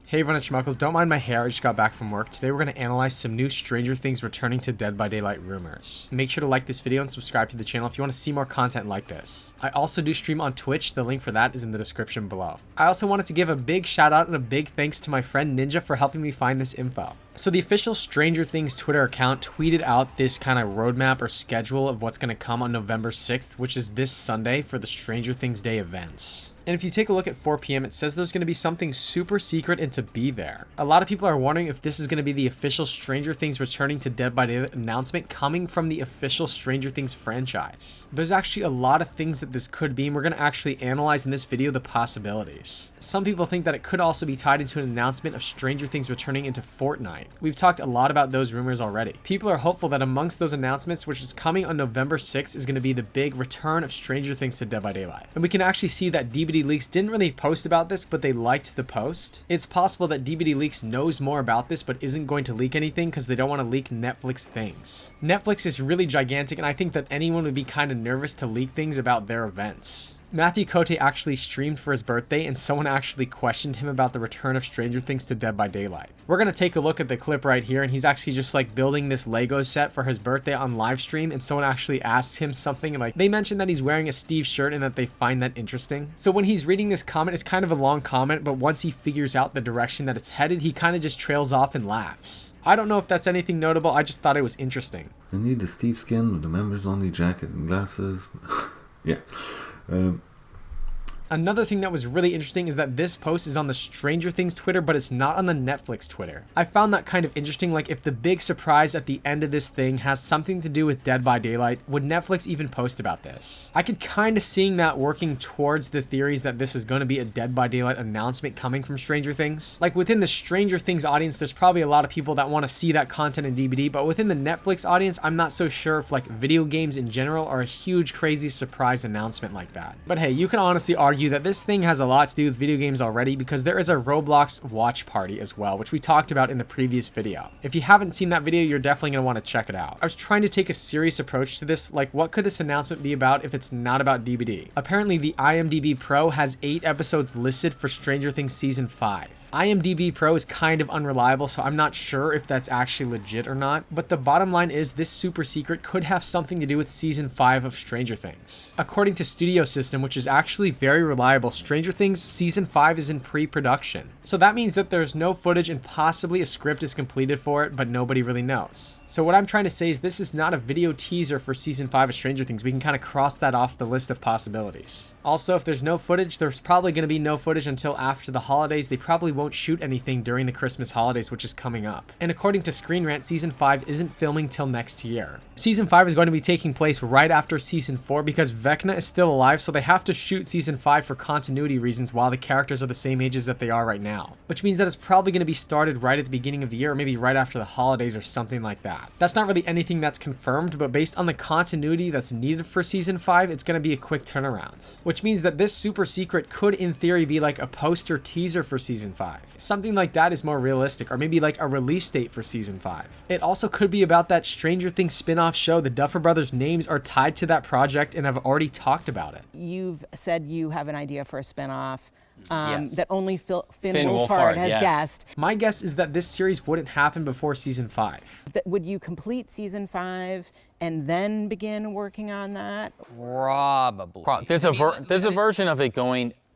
Hey everyone, it's Schmuckles. Don't mind my hair, I just got back from work. Today we're going to analyze some new Stranger Things returning to Dead by Daylight rumors. Make sure to like this video and subscribe to the channel if you want to see more content like this. I also do stream on Twitch, the link for that is in the description below. I also wanted to give a big shout out and a big thanks to my friend Ninja for helping me find this info. So the official Stranger Things Twitter account tweeted out this kind of roadmap or schedule of what's going to come on November 6th, which is this Sunday for the Stranger Things Day events. And if you take a look at 4 p.m, it says there's going to be something super secret and to be there. A lot of people are wondering if this is going to be the official Stranger Things returning to Dead by Daylight announcement coming from the official Stranger Things franchise. There's actually a lot of things that this could be, and we're going to actually analyze in this video the possibilities. Some people think that it could also be tied into an announcement of Stranger Things returning into Fortnite. We've talked a lot about those rumors already. People are hopeful that amongst those announcements, which is coming on November 6th, is going to be the big return of Stranger Things to Dead by Daylight. And we can actually see that DVD Leaks didn't really post about this, but they liked the post. It's possible that DVD Leaks knows more about this, but isn't going to leak anything because they don't want to leak Netflix things. Netflix is really gigantic, and I think that anyone would be kind of nervous to leak things about their events. Matthew Cote actually streamed for his birthday, and someone actually questioned him about the return of Stranger Things to Dead by Daylight. We're going to take a look at the clip right here, and he's actually just like building this Lego set for his birthday on live stream, and someone actually asked him something, and like they mentioned that he's wearing a Steve shirt and that they find that interesting. So when he's reading this comment, it's kind of a long comment, but once he figures out the direction that it's headed, he kind of just trails off and laughs. I don't know if that's anything notable, I just thought it was interesting. I need the Steve skin with the members only jacket and glasses. Yeah. Another thing that was really interesting is that this post is on the Stranger Things Twitter, but it's not on the Netflix Twitter. I found that kind of interesting, like if the big surprise at the end of this thing has something to do with Dead by Daylight, would Netflix even post about this? I could kind of seeing that working towards the theories that this is going to be a Dead by Daylight announcement coming from Stranger Things. Like within the Stranger Things audience, there's probably a lot of people that want to see that content in DVD, but within the Netflix audience, I'm not so sure if like video games in general are a huge crazy surprise announcement like that. But hey, you can honestly argue that this thing has a lot to do with video games already because there is a Roblox watch party as well, which we talked about in the previous video. If you haven't seen that video, you're definitely going to want to check it out. I was trying to take a serious approach to this, like what could this announcement be about if it's not about DBD? Apparently the IMDb Pro has 8 episodes listed for Stranger Things Season 5. IMDb Pro is kind of unreliable, so I'm not sure if that's actually legit or not, but the bottom line is this super secret could have something to do with Season 5 of Stranger Things. According to Studio System, which is actually very reliable, Stranger Things Season 5 is in pre-production. So that means that there's no footage and possibly a script is completed for it, but nobody really knows. So what I'm trying to say is this is not a video teaser for Season 5 of Stranger Things. We can kind of cross that off the list of possibilities. Also, if there's no footage, there's probably going to be no footage until after the holidays. They probably won't shoot anything during the Christmas holidays, which is coming up. And according to Screen Rant, Season 5 isn't filming till next year. Season 5 is going to be taking place right after Season 4 because Vecna is still alive, so they have to shoot Season 5 for continuity reasons while the characters are the same ages that they are right now. Which means that it's probably going to be started right at the beginning of the year, or maybe right after the holidays or something like that. That's not really anything that's confirmed, but based on the continuity that's needed for Season 5, it's going to be a quick turnaround. Which means that this super secret could in theory be like a poster teaser for Season 5. Something like that is more realistic, or maybe like a release date for Season 5. It also could be about that Stranger Things spin-off show. The Duffer Brothers names are tied to that project and have already talked about it. You've said you have an idea for a spin-off. Yes. That only Finn Wolfhard Wolfhard has yes. guessed. My guess is that this series wouldn't happen before Season 5. Would you complete Season 5 and then begin working on that? Probably. There's a version of it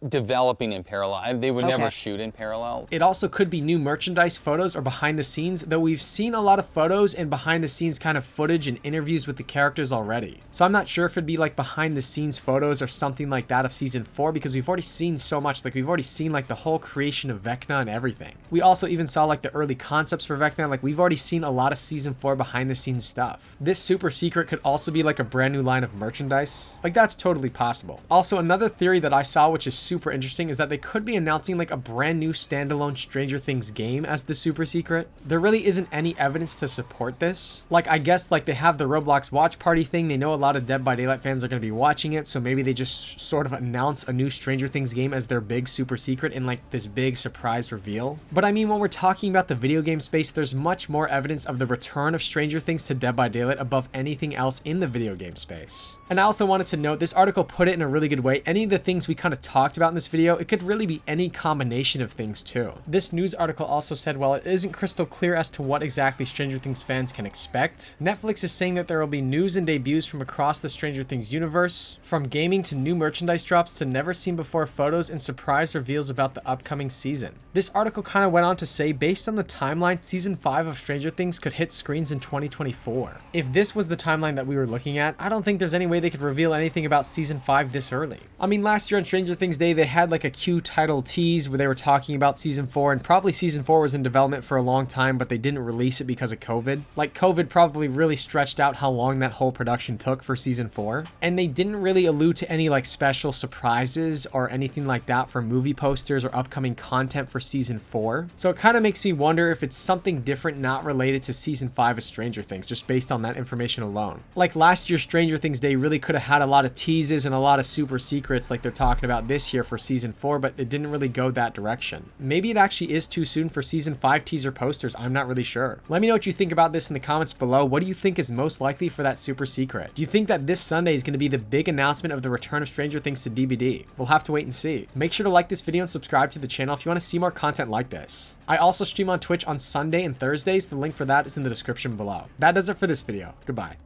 developing in parallel. They would never shoot in parallel. It also could be new merchandise photos or behind the scenes, though we've seen a lot of photos and behind the scenes kind of footage and interviews with the characters already. So I'm not sure if it'd be like behind the scenes photos or something like that of Season 4 because we've already seen so much. Like we've already seen like the whole creation of Vecna and everything. We also even saw like the early concepts for Vecna. Like we've already seen a lot of Season 4 behind the scenes stuff. This super secret could also be like a brand new line of merchandise. Like that's totally possible. Also, another theory that I saw, which is super interesting, is that they could be announcing like a brand new standalone Stranger Things game as the super secret. There really isn't any evidence to support this. Like I guess like they have the Roblox watch party thing. They know a lot of Dead by Daylight fans are going to be watching it, so maybe they just sort of announce a new Stranger Things game as their big super secret in like this big surprise reveal. But I mean, when we're talking about the video game space, there's much more evidence of the return of Stranger Things to Dead by Daylight above anything else in the video game space. And I also wanted to note, this article put it in a really good way. Any of the things we kind of talked about about in this video, it could really be any combination of things too. This news article also said while it isn't crystal clear as to what exactly Stranger Things fans can expect, Netflix is saying that there will be news and debuts from across the Stranger Things universe, from gaming to new merchandise drops to never seen before photos and surprise reveals about the upcoming season. This article kind of went on to say based on the timeline, season 5 of Stranger Things could hit screens in 2024. If this was the timeline that we were looking at, I don't think there's any way they could reveal anything about season 5 this early. I mean, last year on Stranger Things Day, they had like a Q title tease where they were talking about season 4, and probably season 4 was in development for a long time, but they didn't release it because of COVID. Like, COVID probably really stretched out how long that whole production took for season 4, and they didn't really allude to any like special surprises or anything like that for movie posters or upcoming content for season 4. So it kind of makes me wonder if it's something different not related to season 5 of Stranger Things, just based on that information alone. Like last year's Stranger Things Day really could have had a lot of teases and a lot of super secrets like they're talking about this year for season 4, but it didn't really go that direction. Maybe it actually is too soon for season 5 teaser posters, I'm not really sure. Let me know what you think about this in the comments below. What do you think is most likely for that super secret? Do you think that this Sunday is going to be the big announcement of the return of Stranger Things to DVD? We'll have to wait and see. Make sure to like this video and subscribe to the channel if you want to see more content like this. I also stream on Twitch on Sunday and Thursdays. The link for that is in the description below. That does it for this video. Goodbye.